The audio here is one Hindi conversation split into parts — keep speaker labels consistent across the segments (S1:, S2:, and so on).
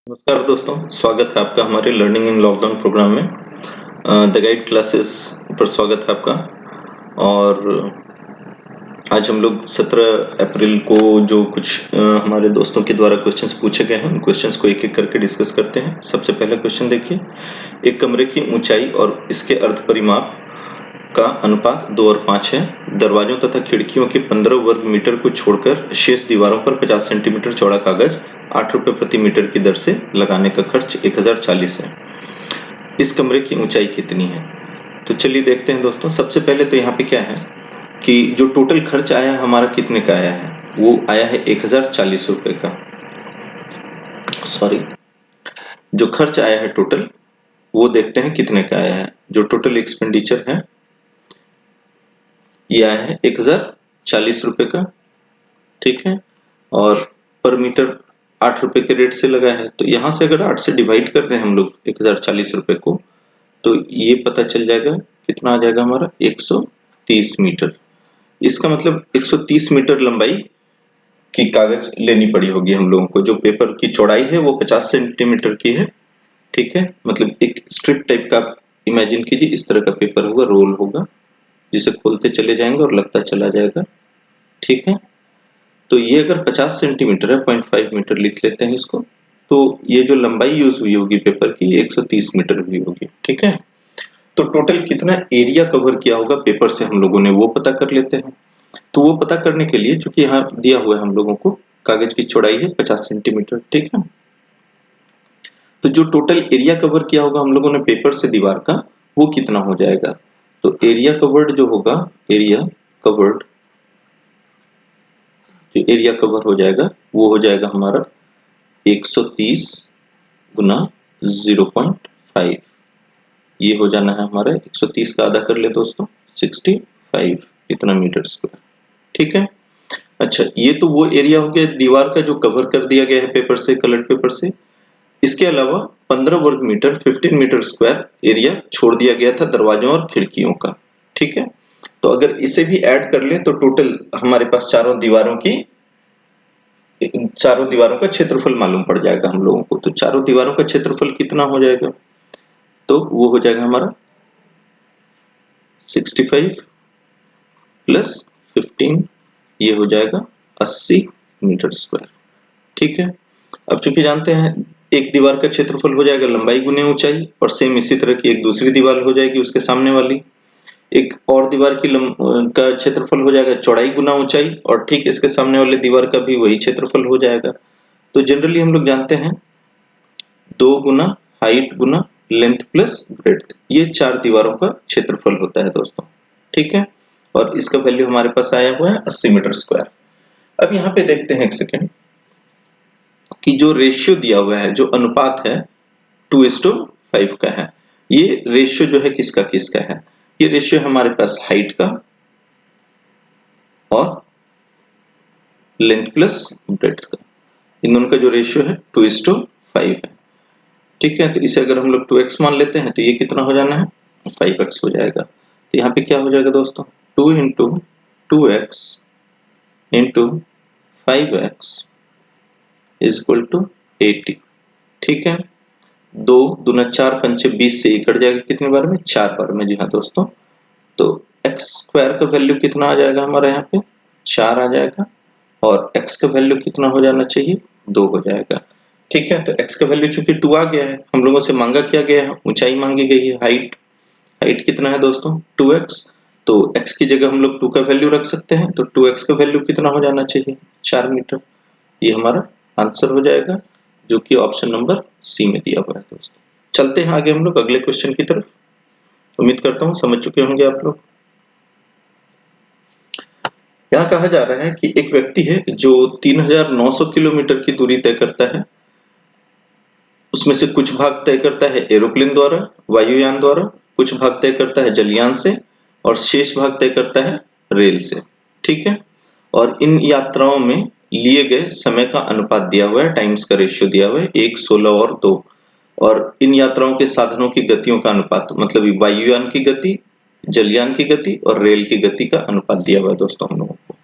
S1: नमस्कार दोस्तों, स्वागत है आपका हमारे लर्निंग इन लॉकडाउन प्रोग्राम में। द गाइड क्लासेस पर स्वागत है आपका। और आज हम लोग 17 अप्रैल को जो कुछ हमारे दोस्तों के द्वारा क्वेश्चंस पूछे गए हैं, उन क्वेश्चंस को एक एक करके डिस्कस करते हैं। सबसे पहला क्वेश्चन देखिए, एक कमरे की ऊंचाई और इसके अर्ध परिमाप का अनुपात 2 और 5 है। दरवाजों तथा खिड़कियों के 15 वर्ग मीटर को छोड़कर शेष दीवारों पर 50 सेंटीमीटर चौड़ा कागज 8 रुपए प्रति मीटर की दर से लगाने का खर्च 1040 है। इस कमरे की ऊंचाई कितनी है? तो चलिए देखते हैं दोस्तों। सबसे पहले तो यहाँ पे क्या है कि जो टोटल खर्च आया है हमारा कितने का आया है, वो आया है 1040 रुपए का। सॉरी, जो खर्च आया है टोटल वो देखते हैं कितने का आया है। जो टोटल एक्सपेंडिचर है ये आया है 1040 रुपए का, ठीक है। और पर मीटर 8 रुपए के रेट से लगा है, तो यहां से अगर 8 से डिवाइड कर दें हम लोग 1040 रुपए को, तो ये पता चल जाएगा कितना आ जाएगा हमारा 130 मीटर। इसका मतलब 130 मीटर लंबाई की कागज लेनी पड़ी होगी हम लोगों को। जो पेपर की चौड़ाई है वो 50 सेंटीमीटर की है, ठीक है। मतलब एक स्ट्रिप टाइप का इमेजिन कीजिए, इस तरह का पेपर होगा, रोल होगा, जिसे खोलते चले जाएंगे और लगता चला जाएगा, ठीक है। तो ये अगर 50 सेंटीमीटर है, 0.5 मीटर लिख लेते हैं इसको, तो ये जो लंबाई यूज हुई होगी पेपर की 130 मीटर हुई होगी, ठीक है। तो टोटल कितना एरिया कवर किया होगा पेपर से हम लोगों ने, वो पता कर लेते हैं। तो वो पता करने के लिए, चूंकि यहाँ दिया हुआ है हम लोगों को कागज की चौड़ाई है 50 सेंटीमीटर, ठीक है। तो जो टोटल एरिया कवर किया होगा हम लोगों ने पेपर से दीवार का, वो कितना हो जाएगा? तो एरिया कवर्ड जो होगा, एरिया कवर्ड, जो एरिया कवर हो जाएगा वो हो जाएगा हमारा 130 गुना 0.5। ये हो जाना है हमारा 130 का आधा कर ले दोस्तों, 65 इतना मीटर स्क्वायर, ठीक है। अच्छा, ये तो वो एरिया हो गया दीवार का जो कवर कर दिया गया है पेपर से, कलर्ड पेपर से। इसके अलावा 15 वर्ग मीटर 15 मीटर स्क्वायर एरिया छोड़ दिया गया था दरवाजों और खिड़कियों का, ठीक है। तो अगर इसे भी ऐड कर ले तो टोटल हमारे पास चारों दीवारों का क्षेत्रफल मालूम पड़ जाएगा हम लोगों को। तो चारों दीवारों का क्षेत्रफल कितना हो जाएगा? तो वो हो जाएगा हमारा 65 प्लस 15, ये हो जाएगा 80 मीटर स्क्वायर, ठीक है। अब चूंकि जानते हैं एक दीवार का क्षेत्रफल हो जाएगा लंबाई गुने ऊंचाई, और सेम इसी तरह की एक दूसरी दीवार हो जाएगी उसके सामने वाली, एक और दीवार की का क्षेत्रफल हो जाएगा चौड़ाई गुना ऊंचाई, और ठीक इसके सामने वाले दीवार का भी वही क्षेत्रफल हो जाएगा। तो जनरली हम लोग जानते हैं 2 गुना हाइट गुना लेंथ प्लस ब्रेड्थ, ये 4 दीवारों का क्षेत्रफल होता है दोस्तों, ठीक है। और इसका वैल्यू हमारे पास आया हुआ है 80 मीटर स्क्वायर। अब यहाँ पे देखते हैं एक सेकेंड कि जो रेशियो दिया हुआ है, जो अनुपात है 2:5 का है। ये रेशियो जो है किसका किसका है? ये रेशियो हमारे पास हाइट का और लेंथ प्लस ब्रेड्थ का, इन दोनों का जो रेशियो है 2:5 है, ठीक है। तो इसे अगर हम लोग 2x मान लेते हैं तो ये कितना हो जाना है? 5x हो जाएगा। तो यहाँ पे क्या हो जाएगा दोस्तों? 2 into 2x into 5x is equal to 80, ठीक है। 2 दूना 4 पंचे 20 से ये कट जाएगा कितने बार में? 4 बार में, जी हाँ दोस्तों। तो x स्क्वायर का वैल्यू कितना आ जाएगा हमारा यहाँ पे? 4 आ जाएगा, और x का वैल्यू कितना हो जाना चाहिए? 2 हो जाएगा, ठीक है। तो x का वैल्यू चूंकि 2 आ गया है, हम लोगों से मांगा क्या गया है? ऊंचाई मांगी गई है, हाइट। हाइट कितना है दोस्तों? 2x। तो x की जगह हम लोग 2 का वैल्यू रख सकते हैं, तो 2x का वैल्यू कितना हो जाना चाहिए? 4 मीटर। ये हमारा आंसर हो जाएगा, जो कि ऑप्शन नंबर सी में दिया हुआ है दोस्तों। चलते हैं आगे हम लोग अगले क्वेश्चन की तरफ। उम्मीद करता हूं समझ चुके होंगे आप लोग। यहाँ कहा जा रहा है कि एक व्यक्ति है जो 3900 किलोमीटर की दूरी तय करता है। उसमें से कुछ भाग तय करता है एरोप्लेन द्वारा, वायुयान द्वारा, कुछ भाग तय करता है जलयान से, और शेष भाग तय करता है रेल से, ठीक है। और इन यात्राओं में लिए गए समय का अनुपात दिया हुआ है, टाइम्स का रेशियो दिया हुआ है 1, 16 और 2। और इन यात्राओं के साधनों की गतियों का अनुपात, मतलब वायुयान की गति, जलयान की गति और रेल की गति का अनुपात दिया हुआ है दोस्तों हम लोगों को।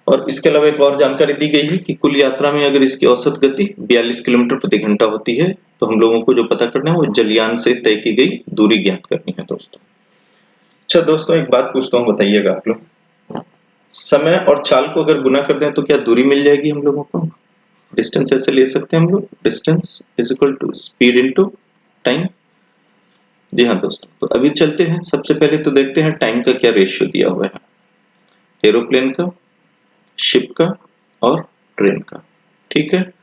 S1: और इसके अलावा एक और जानकारी दी गई है कि कुल यात्रा में अगर इसकी औसत गति 42 किलोमीटर प्रति घंटा होती है तो हम लोगों को जो पता करना है वो जलयान से तय की गई दूरी ज्ञात करनी है दोस्तों। अच्छा दोस्तों, एक बात पूछता हूँ, बताइएगा आप लोग, समय और चाल को अगर गुना कर दें तो क्या दूरी मिल जाएगी हम लोगों को? डिस्टेंस ऐसे ले सकते हैं हम लोग, distance is equal to speed into time. जी हाँ दोस्तों, तो अभी चलते हैं, सबसे पहले तो देखते हैं टाइम का क्या रेशियो दिया हुआ है एरोप्लेन का, शिप का और ट्रेन का। ठीक है,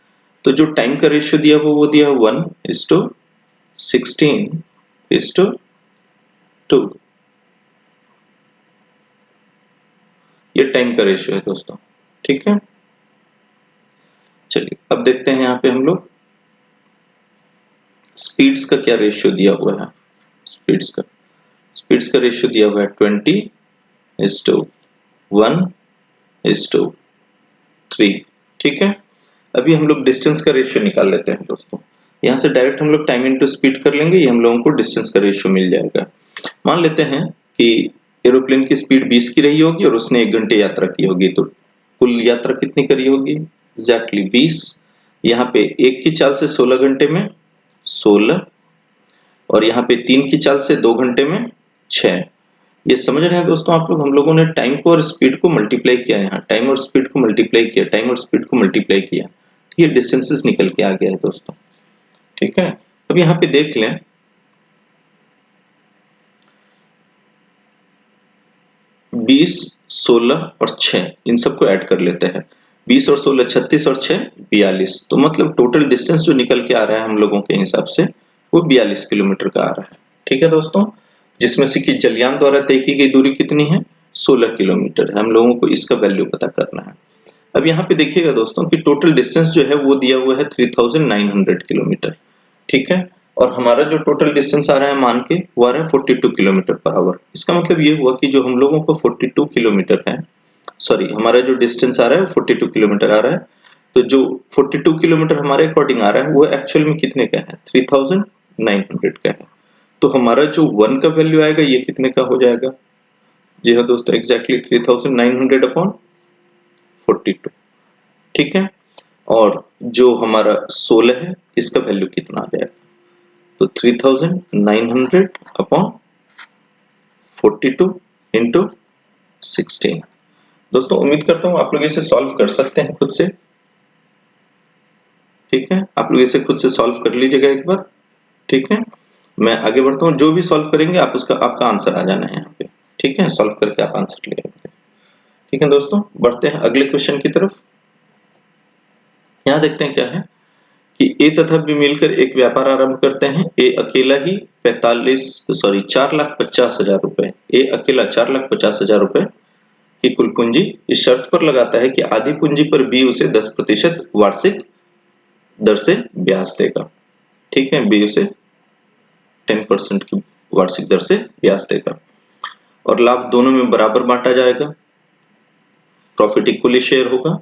S1: तो जो टाइम का रेशियो दिया हुआ वो दिया 1:16:2। ये टाइम का रेशियो है दोस्तों। ठीक है, चलिए अब देखते हैं यहाँ पे हम लोग स्पीड्स का क्या रेशियो दिया हुआ है। स्पीड्स का रेशियो दिया हुआ है 20:1:3। ठीक है, अभी हम लोग डिस्टेंस का रेशियो निकाल लेते हैं दोस्तों। यहाँ से डायरेक्ट हम लोग टाइम इनटू स्पीड कर लेंगे, ये हम लोगों को डिस्टेंस का रेशियो मिल जाएगा। मान लेते हैं कि एरोप्लेन की स्पीड 20 की रही होगी और उसने 1 घंटे यात्रा की होगी, तो कुल यात्रा कितनी करी होगी? एग्जैक्टली 20। यहाँ पे 1 की चाल से 16 घंटे में 16, और यहाँ पे 3 की चाल से 2 घंटे में 6। ये समझ रहे हैं दोस्तों आप लोग, हम लोगों ने टाइम को और स्पीड को मल्टीप्लाई किया है, यहाँ टाइम और स्पीड को मल्टीप्लाई किया, टाइम और स्पीड को मल्टीप्लाई किया, ये डिस्टेंसेस निकल के आ गया है दोस्तों। ठीक है, अब यहाँ पे देख लें, बीस, 16 और 6, इन सबको ऐड कर लेते हैं। 20 और 16 36 और 6 42, तो मतलब टोटल डिस्टेंस जो निकल के आ रहा है हम लोगों के हिसाब से वो 42 किलोमीटर का आ रहा है। ठीक है दोस्तों, जिसमें से कि जलयान द्वारा तय की गई दूरी कितनी है? 16 किलोमीटर है। हम लोगों को इसका वैल्यू पता करना है। अब यहाँ पे देखिएगा दोस्तों कि टोटल डिस्टेंस जो है वो दिया हुआ है 3900 किलोमीटर। ठीक है, और हमारा जो टोटल डिस्टेंस आ रहा है मान के वो आ रहा है 42 किलोमीटर पर आवर। इसका मतलब ये हुआ कि जो हम लोगों को 42 किलोमीटर है, सॉरी हमारा जो डिस्टेंस आ रहा है 42 किलोमीटर आ रहा है, तो जो 42 किलोमीटर हमारे अकॉर्डिंग आ रहा है वो एक्चुअल में कितने का है? 3900 का है। तो हमारा जो 1 का वैल्यू आएगा ये कितने का हो जाएगा? जी हाँ दोस्तों, एग्जैक्टली 3900 अपॉन 42। ठीक है, और जो हमारा 16 है इसका वैल्यू कितना आ जाएगा? तो 3900 अपॉन 42 इंटू 16। दोस्तों उम्मीद करता हूं आप लोग इसे सॉल्व कर सकते हैं खुद से। ठीक है, आप लोग इसे खुद से सॉल्व कर लीजिएगा एक बार। ठीक है, मैं आगे बढ़ता हूं, जो भी सॉल्व करेंगे आप आपका आंसर आ जाना है यहाँ पे। ठीक है, सॉल्व करके आप आंसर ले लेंगे। ठीक है दोस्तों, बढ़ते हैं अगले क्वेश्चन की तरफ। यहाँ देखते हैं क्या है कि ए तथा बी मिलकर एक व्यापार आरंभ करते हैं। ए अकेला ही 4,50,000 रुपए, ए अकेला 4,50,000 रुपए की कुल पूंजी इस शर्त पर लगाता है कि आधी पूंजी पर बी उसे 10% वार्षिक दर से ब्याज देगा। ठीक है, बी उसे 10% की वार्षिक दर से ब्याज देगा, और लाभ दोनों में बराबर बांटा जाएगा, प्रॉफिट इक्वली शेयर होगा।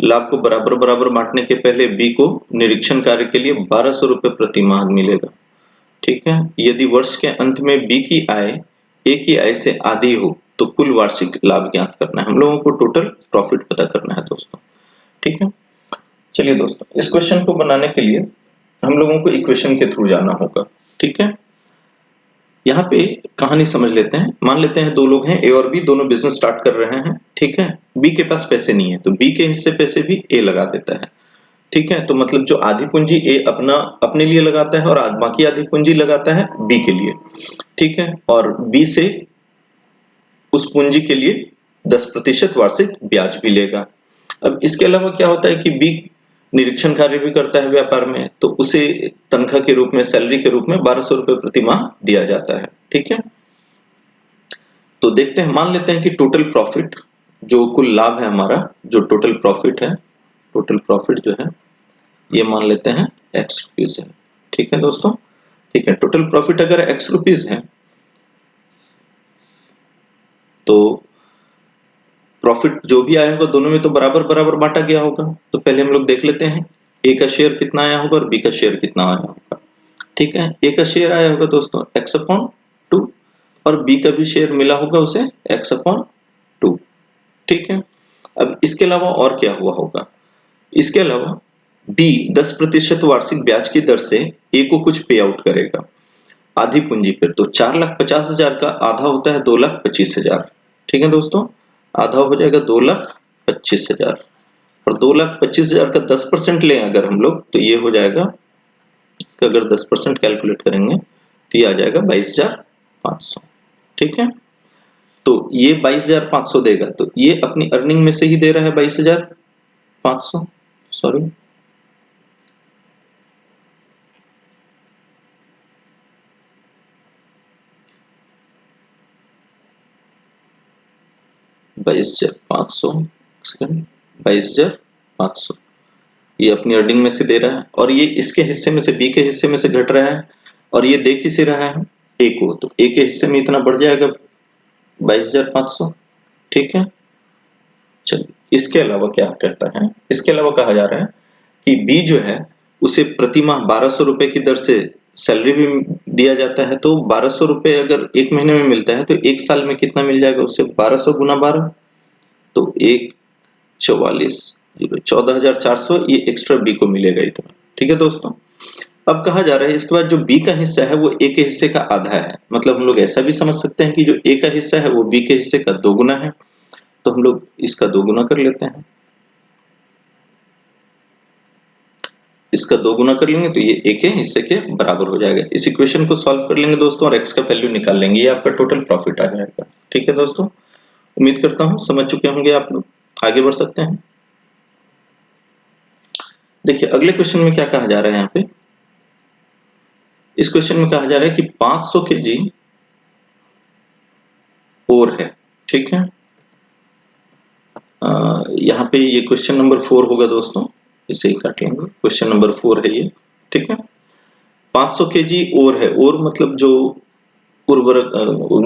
S1: लाभ को बराबर बराबर बांटने के पहले बी को निरीक्षण कार्य के लिए 1200 रुपए प्रति माह मिलेगा। ठीक है, यदि वर्ष के अंत में बी की आय ए की आय से आधी हो तो कुल वार्षिक लाभ ज्ञात करना है। हम लोगों को टोटल प्रॉफिट पता करना है दोस्तों। ठीक है, चलिए दोस्तों, इस क्वेश्चन को बनाने के लिए हम लोगों को इक्वेशन के थ्रू जाना होगा। ठीक है, यहाँ पे कहानी समझ लेते हैं। मान लेते हैं दो लोग हैं, ए और बी, दोनों बिजनेस स्टार्ट कर रहे हैं। ठीक है, बी के पास पैसे नहीं है तो बी के हिस्से पैसे भी ए लगा देता है। ठीक है, तो मतलब जो आधी पूंजी ए अपने लिए लगाता है और बाकी आधी पूंजी लगाता है बी के लिए। ठीक है, और बी से उस पूंजी के लिए 10% वार्षिक ब्याज भी लेगा। अब इसके अलावा क्या होता है कि बी निरीक्षण कार्य भी करता है व्यापार में, तो उसे तनख्वाह के रूप में, सैलरी के रूप में 1200 रुपए प्रति माह दिया जाता है। ठीक है, तो देखते हैं, मान लेते हैं कि टोटल प्रॉफिट, जो कुल लाभ है हमारा, जो टोटल प्रॉफिट है, टोटल प्रॉफिट जो है ये मान लेते हैं x रुपीज है। ठीक है दोस्तों, ठीक है, टोटल प्रॉफिट अगर x रुपीज है तो प्रॉफिट जो भी आया होगा दोनों में तो बराबर बराबर बांटा गया होगा। तो पहले हम लोग देख लेते हैं ए का शेयर कितना आया होगा और बी का शेयर कितना आया होगा। ठीक है, ए का शेयर आया होगा दोस्तों x/2 और बी का भी शेयर मिला होगा उसे x/2। ठीक है, अब इसके अलावा और क्या हुआ होगा? इसके अलावा बी 10% वार्षिक ब्याज की दर से ए को कुछ पे आउट करेगा आधी पूंजी पर। तो 4,50,000 का आधा होता है 2,25,000। ठीक है दोस्तों, आधा हो जाएगा 2,25,000 और 2,25,000 का 10% लें अगर हम लोग तो ये हो जाएगा, इसका अगर 10% कैलकुलेट करेंगे तो ये आ जाएगा 22,500। ठीक है, तो ये 22,500 देगा, तो ये अपनी अर्निंग में से ही दे रहा है 22,500। सॉरी, बाईस हजार पाँच सौ 22,500 ये अपनी अर्निंग में से दे रहा है, और ये इसके हिस्से में से, बी के हिस्से में से घट रहा है, और ये दे किसे रहा है? ए को। तो ए के हिस्से में इतना बढ़ जाएगा 22,500। ठीक है, चलिए इसके अलावा क्या कहता है? इसके अलावा कहा जा रहा है कि बी जो है उसे प्रति माह 1,200 रुपए की दर से सैलरी भी दिया जाता है। तो 1,200 रुपए अगर एक महीने में मिलता है तो एक साल में कितना मिल जाएगा उसे? 1,200 गुना 12, तो 14,400 ये एक्स्ट्रा बी को मिलेगा इतना। ठीक है दोस्तों, अब कहा जा रहा है इसके बाद जो बी का हिस्सा है वो ए के हिस्से का आधा है। मतलब हम लोग ऐसा भी समझ सकते हैं कि जो ए का हिस्सा है वो बी के हिस्से का 2 गुना है। तो हम लोग इसका 2 गुना कर लेते हैं, इसका 2 गुना कर लेंगे तो ये ए के हिस्से के बराबर हो जाएगा। इस इक्वेशन को सॉल्व कर लेंगे दोस्तों और एक्स का वैल्यू निकाल लेंगे, ये आपका टोटल प्रॉफिट आ जाएगा। ठीक है दोस्तों, उम्मीद करता हूं समझ चुके होंगे आप लोग। आगे बढ़ सकते हैं। देखिए अगले क्वेश्चन में क्या कहा जा रहा है यहाँ पे। इस क्वेश्चन में कहा जा रहा है कि 500 केजी और है। ठीक है, यहाँ पे ये क्वेश्चन नंबर 4 होगा दोस्तों, इसे ही काट लेंगे। क्वेश्चन नंबर 4 है ये। ठीक है, 500 केजी और है, और मतलब जो उर्वरक,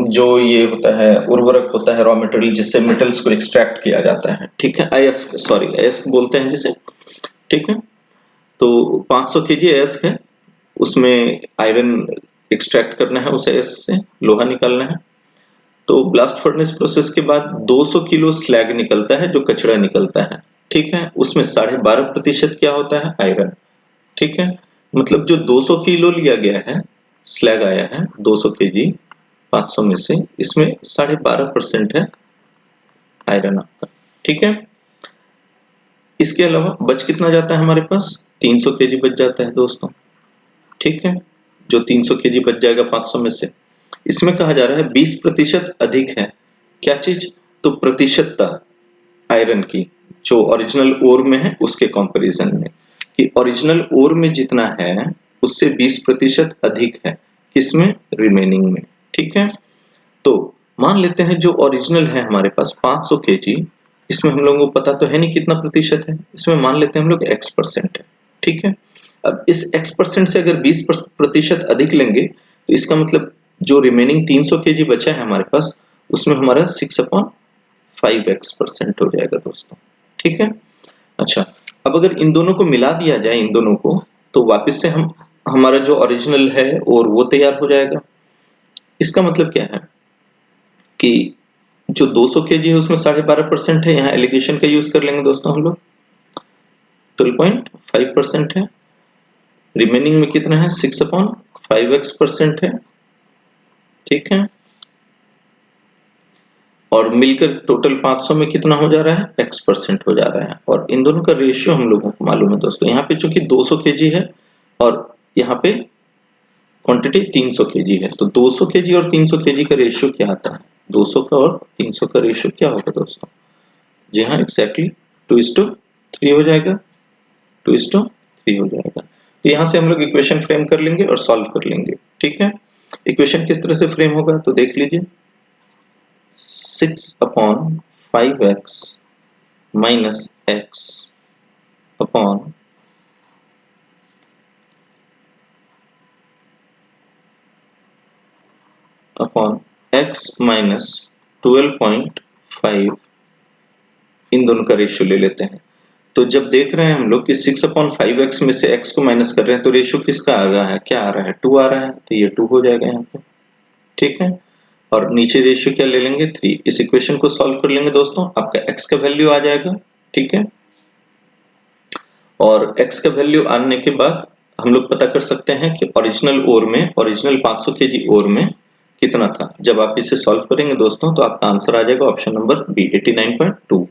S1: जो ये होता है उर्वरक होता है, रॉ मटेरियल जिससे मेटल्स को एक्सट्रैक्ट किया जाता है। ठीक है, अयस्क, सॉरी अयस्क बोलते हैं जिसे। ठीक है, तो 500 केजी अयस्क है, उसमें आयरन एक्सट्रैक्ट करना है, उस अयस्क से लोहा निकालना है। तो ब्लास्ट फर्नेस प्रोसेस के बाद 200 किलो स्लैग निकलता है, जो कचरा निकलता है। ठीक है, उसमें 12.5% क्या होता है? आयरन। ठीक है, मतलब जो 200 किलो लिया गया है, स्लैग आया है 200 केजी 500 में से, इसमें 12.5% है आयरन आपका। ठीक है, इसके अलावा बच कितना जाता है हमारे पास? 300 केजी बच जाता है दोस्तों। ठीक है, जो 300 केजी बच जाएगा 500 में से, इसमें कहा जा रहा है 20% अधिक है। क्या चीज? तो प्रतिशतता आयरन की, जो ओरिजिनल ओर में है उसके कंपैरिजन में, कि ओरिजिनल ओर में जितना है उससे 20% अधिक है, किसमें? रिमेनिंग में। ठीक है, तो मान लेते हैं जो ओरिजिनल है हमारे पास 500 केजी, इसमें हम लोगों को पता तो है नहीं कितना प्रतिशत है, इसमें मान लेते हैं हम लोग x% है। ठीक है, अब इस x% से अगर 20% अधिक लेंगे तो इसका मतलब जो रिमेनिंग 300 केजी बचा है हमारे पास, उसमें हमारा 6/5x% हो जाएगा दोस्तों। ठीक है, अच्छा, अब अगर इन दोनों को मिला दिया जाए, इन दोनों को, तो वापस से हम हमारा जो ओरिजिनल है और वो तैयार हो जाएगा। इसका मतलब क्या है कि जो 200 केजी है उसमें 12.5% है, यहाँ एलिगेशन का यूज कर लेंगे दोस्तों हम लोग, 12.5% है। रिमेनिंग में कितना है? 6/5x% है। ठीक है, और मिलकर टोटल 500 में कितना हो जा रहा है? x% हो जा रहा है। और इन दोनों का रेशियो हम लोगों को मालूम है दोस्तों, यहाँ पे चूंकि 200 केजी है और यहाँ पे क्वांटिटी 300 केजी है, तो 200 केजी और 300 केजी का रेशियो क्या आता है? 200 का और 300 का रेशियो क्या होगा दोस्तों? जी हाँ, एग्जैक्टली 2:3 हो जाएगा, 2:3 हो जाएगा। तो यहाँ से हम लोग इक्वेशन फ्रेम कर लेंगे और सॉल्व कर लेंगे। ठीक है, इक्वेशन किस तरह से फ्रेम होगा तो देख लीजिए। 6/5x minus x upon x minus 12.5, इन दोनों का रेशियो ले लेते हैं। तो जब देख रहे हैं हम लोग कि 6/5x में से x को माइनस कर रहे हैं तो रेशियो किसका आ रहा है? क्या आ रहा है? 2 आ रहा है, तो ये 2 हो जाएगा यहाँ पे। ठीक है, और नीचे रेशियो क्या ले लेंगे 3। इस इक्वेशन को सॉल्व कर लेंगे दोस्तों, आपका x का वैल्यू आ जाएगा, ठीक है। और x का वैल्यू आने के बाद हम लोग पता कर सकते हैं कि ओरिजिनल 500 केजी ओर में कितना था। जब आप इसे सॉल्व करेंगे दोस्तों तो आपका आंसर आ जाएगा ऑप्शन नंबर बी 89.2,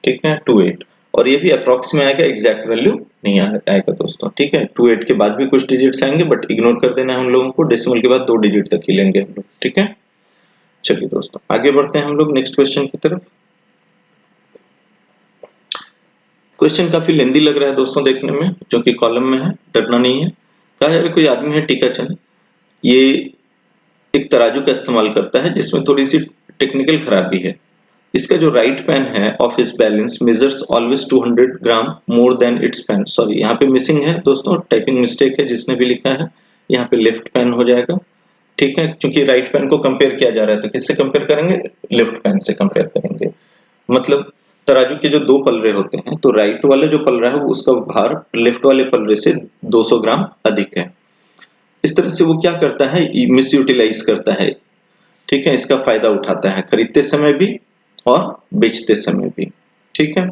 S1: ठीक है 28। और ये भी अप्रॉक्स में आएगा, एग्जैक्ट वैल्यू नहीं आएगा दोस्तों, ठीक है। 28 के बाद भी कुछ डिजिट्स आएंगे बट इग्नोर कर देना है हम लोगों को, डेसिमल के बाद 2 डिजिट तक ही लेंगे हम लोग, ठीक है। चलिए दोस्तों आगे बढ़ते हैं हम लोग नेक्स्ट क्वेश्चन की तरफ। क्वेश्चन काफी लेंदी लग रहा है दोस्तों देखने में, क्योंकि कॉलम में है, डरना नहीं है। कहा जा रहा है कोई आदमी है टीका चंद, ये एक तराजू का इस्तेमाल करता है जिसमें थोड़ी सी टेक्निकल खराबी है। इसका जो राइट पैन है of his balance measures always 200 gram more than it's pan. Sorry यहाँ पे मिसिंग है दोस्तों, टाइपिंग मिस्टेक है जिसने भी लिखा है, यहाँ पे लेफ्ट पैन हो जाएगा, ठीक है। क्योंकि राइट पैन को कंपेयर किया जा रहा है तो किससे कंपेयर करेंगे, लेफ्ट पैन से कंपेयर करेंगे। मतलब तराजू के जो 2 पलड़े होते हैं तो राइट वाले जो पलड़ा है वो उसका भार लेफ्ट वाले पलड़े से 200 ग्राम अधिक है। इस तरह से वो क्या करता है, मिस यूटिलाइज करता है, ठीक है, इसका फायदा उठाता है खरीदते समय भी और बेचते समय भी, ठीक है।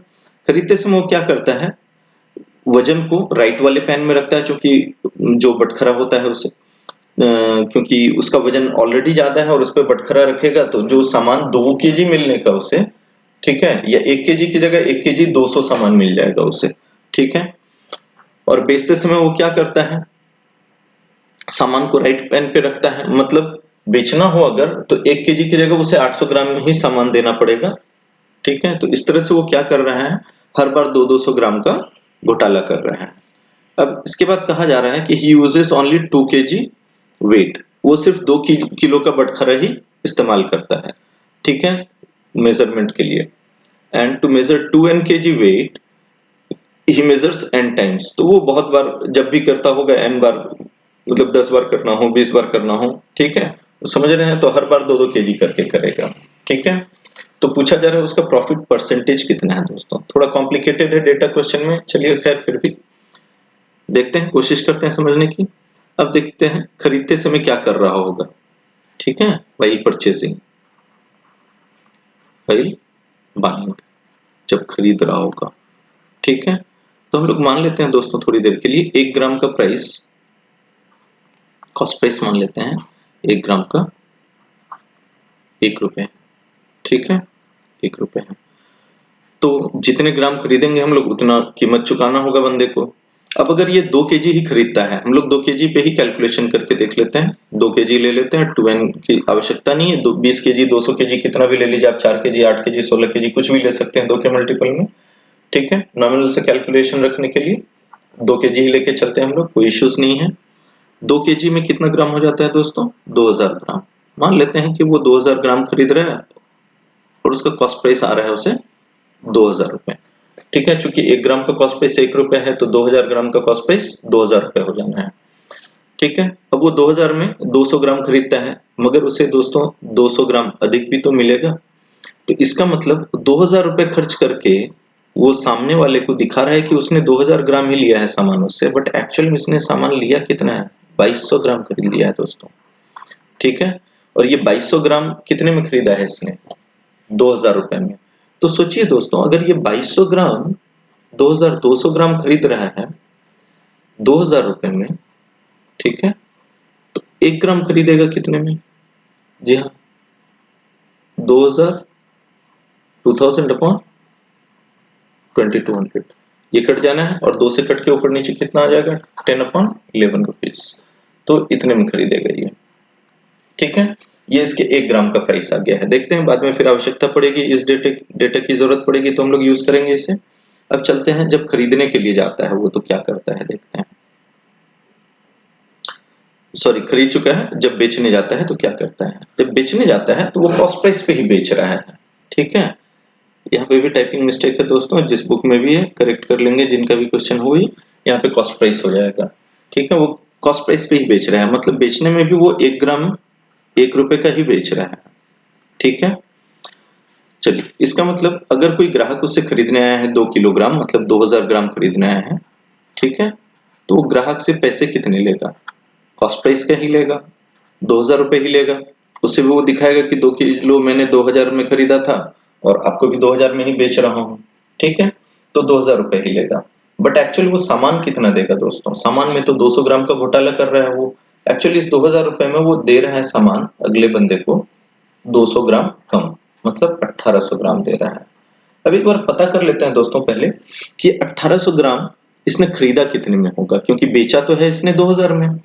S1: खरीदते समय वो क्या करता है, वजन को राइट वाले पैन में रखता है, क्योंकि जो बटखरा होता है उसे क्योंकि उसका वजन ऑलरेडी ज्यादा है और उस पर बटखरा रखेगा तो जो सामान 2 केजी मिलने का उसे, ठीक है, या 1 केजी की जगह 1 केजी 200 सामान मिल जाएगा उसे, ठीक है। और बेचते समय वो क्या करता है, सामान को राइट पैन पे रखता है, मतलब बेचना हो अगर तो 1 केजी की जगह उसे 800 ग्राम में ही सामान देना पड़ेगा, ठीक है। तो इस तरह से वो क्या कर रहा है, हर बार 200 ग्राम का घोटाला कर रहा है। अब इसके बाद कहा जा रहा है कि he uses only 2 KG weight, वो सिर्फ 2 किलो का बटखरा ही इस्तेमाल करता है, ठीक है, मेजरमेंट के लिए। And to measure 2 n kg weight he measures n times, तो वो बहुत बार जब भी करता होगा n बार, मतलब 10 बार करना हो 20 बार करना हो, ठीक है, तो समझ रहे हैं, तो हर बार 2-2 केजी करके करेगा, ठीक है। तो पूछा जा रहा है उसका प्रॉफिट परसेंटेज कितना है दोस्तों, थोड़ा कॉम्प्लिकेटेड है डेटा क्वेश्चन में, चलिए खैर फिर भी देखते हैं, कोशिश करते हैं समझने की। अब देखते हैं खरीदते समय क्या कर रहा होगा, ठीक है, वही परचेसिंग, वही बाइंग, जब खरीद रहा होगा, ठीक है। तो हम लोग मान लेते हैं दोस्तों थोड़ी देर के लिए 1 ग्राम का प्राइस, कॉस्ट प्राइस मान लेते हैं 1 ग्राम का 1 रुपए, ठीक है, 1 रुपए है। तो जितने ग्राम खरीदेंगे हम लोग उतना कीमत चुकाना होगा बंदे को। अब अगर ये 2 केजी ही खरीदता है, हम लोग 2 केजी पे ही कैलकुलेशन करके देख लेते हैं, 2 केजी ले लेते हैं, 2n की आवश्यकता नहीं है, 20 केजी 200 केजी कितना भी ले लीजिए आप, 4 केजी 8 केजी 16 केजी कुछ भी ले सकते हैं 2 के मल्टीपल में, ठीक है। नॉमिनल से कैलकुलेशन रखने के लिए 2 केजी ही लेके चलते हैं हम लोग, कोई इश्यूज नहीं है। 2 केजी में कितना ग्राम हो जाता है दोस्तों, 2000 ग्राम। मान लेते हैं कि वो 2000 ग्राम खरीद रहा है और उसका कॉस्ट प्राइस आ रहा है उसे 2000 रुपए, ठीक है। चूंकि 1 ग्राम का कॉस्ट प्राइस 1 रुपए है तो 2000 ग्राम का कॉस्ट प्राइस 2000 रुपए हो जाना है, ठीक है। अब वो 2000 में 200 ग्राम खरीदता है, मगर उसे दोस्तों 200 ग्राम अधिक भी तो मिलेगा, तो इसका मतलब 2000 रुपए खर्च करके वो सामने वाले को दिखा रहा है कि उसने 2000 ग्राम ही लिया है सामान उससे, बट एक्चुअल में इसने सामान लिया कितना है, 2200 ग्राम खरीद लिया है दोस्तों, ठीक है। और ये 2200 ग्राम कितने में खरीदा है इसने, 2000 रुपए में। तो सोचिए दोस्तों अगर ये 2200 ग्राम 2200 ग्राम खरीद रहा है 2000 रुपए में, ठीक है, तो 1 ग्राम खरीदेगा कितने में, जी हाँ 2000 अपॉन 2200, ये कट जाना है और 2 से कट के ऊपर नीचे कितना आ जाएगा 10 अपॉन 11 रुपीज, तो इतने में खरीदेगा ये, ठीक है। ये इसके 1 ग्राम का प्राइस आ गया है। देखते हैं बाद में फिर आवश्यकता पड़ेगी, इस डेटा की जरूरत पड़ेगी तो हम लोग यूज करेंगे इसे। अब चलते हैं जब खरीदने के लिए जाता है वो तो क्या करता है देखते हैं, सॉरी खरीद चुका है, जब बेचने जाता है तो क्या करता है, जब बेचने जाता है तो वो कॉस्ट प्राइस पे ही बेच रहा है, ठीक है। यहाँ पे भी टाइपिंग मिस्टेक है दोस्तों, जिस बुक में भी है करेक्ट कर लेंगे, जिनका भी क्वेश्चन हुई यहाँ पे कॉस्ट प्राइस हो जाएगा, ठीक है। वो कॉस्ट प्राइस पे ही बेच रहा है, मतलब बेचने में भी वो 1 ग्राम 1 रुपए का ही बेच रहा है, ठीक है। चलिए इसका मतलब अगर कोई ग्राहक उससे खरीदने आया है 2 किलोग्राम, मतलब 2000 ग्राम खरीदने आया है, ठीक है, तो वो ग्राहक से पैसे कितने लेगा, कॉस्ट प्राइस का ही लेगा, 2000 रुपए ही लेगा, उससे भी वो दिखाएगा कि 2 किलो मैंने 2000 में खरीदा था और आपको भी 2000 में ही बेच रहा हूँ, ठीक है, तो 2000 रुपए ही लेगा। बट एक्चुअली वो सामान कितना देगा दोस्तों? सामान में तो 200 ग्राम का घोटाला कर रहा है वो। एक्चुअली इस 2000 रुपए में वो दे रहा है सामान अगले बंदे को 200 ग्राम कम, मतलब 1800 ग्राम दे रहा है। अब एक बार पता कर लेते हैं दोस्तों पहले कि 1800 ग्राम इसने खरीदा कितने में होगा, क्योंकि बेचा तो है इसने 2000 में,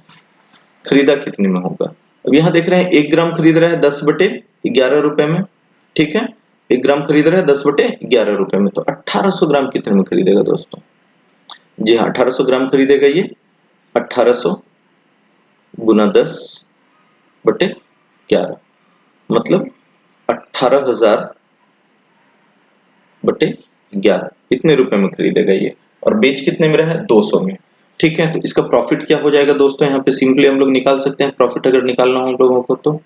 S1: खरीदा कितने में होगा। अब यहाँ देख रहे हैं 1 ग्राम खरीद रहा है 10/11 रुपए में, ठीक है, 1 ग्राम खरीद रहा है 10/11 रुपए में, तो 1800 ग्राम कितने में खरीदेगा दोस्तों? जी हाँ, 1800 ग्राम खरीदेगा ये। 1800 गुना 10/11 मतलब 18,000/11 इतने रुपए में खरीदेगा ये, और बेच कितने में रहा है? 200 में, ठीक है। तो इसका प्रॉफिट क्या हो जाएगा दोस्तों? यहाँ पे सिंपली हम लोग निकाल सकते हैं प्रॉफिट, अगर निकालना हो हम लोगों को तो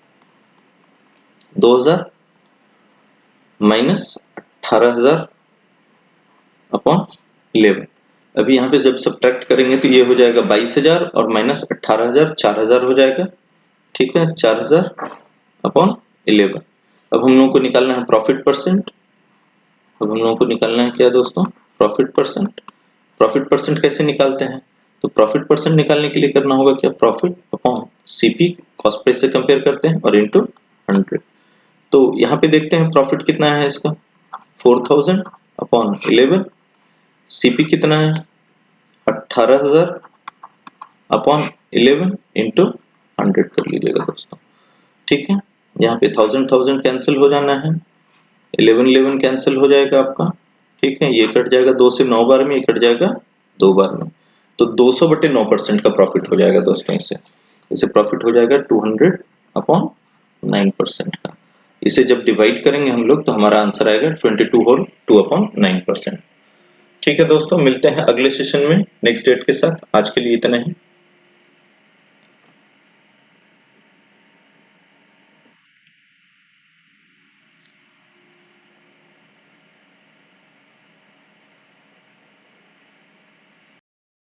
S1: 2000 माइनस 18,000/11। अभी यहाँ पे जब सब्ट्रैक्ट करेंगे तो ये हो जाएगा 22,000 और माइनस 18,000 4,000 हो जाएगा, ठीक है, 4000/11। अब हम लोगों को निकालना है प्रॉफिट परसेंट। अब हम लोगों को निकालना है क्या दोस्तों? Profit percent. प्रॉफिट परसेंट कैसे निकालते हैं? तो प्रॉफिट परसेंट निकालने के लिए करना होगा क्या? Profit upon CP, cost price से कंपेयर करते हैं, और इनटू 100। तो यहाँ पे देखते हैं प्रॉफिट कितना है इसका, 4000/11। सीपी कितना है? 18,000/11 इंटू 100 कर लीजिएगा दोस्तों, ठीक है। यहाँ पे 1000 कैंसिल हो जाना है, 11 कैंसिल हो जाएगा आपका, ठीक है, ये कट जाएगा 2 से 9 बार में, ये कट जाएगा 2 बार में, तो 200/9% का प्रॉफिट हो जाएगा दोस्तों। इसे प्रॉफिट हो जाएगा 200/9% का। इसे जब डिवाइड करेंगे हम लोग तो हमारा आंसर आएगा 22/2/9%। ठीक है दोस्तों, मिलते हैं अगले सेशन में नेक्स्ट डेट के साथ। आज के लिए इतना ही।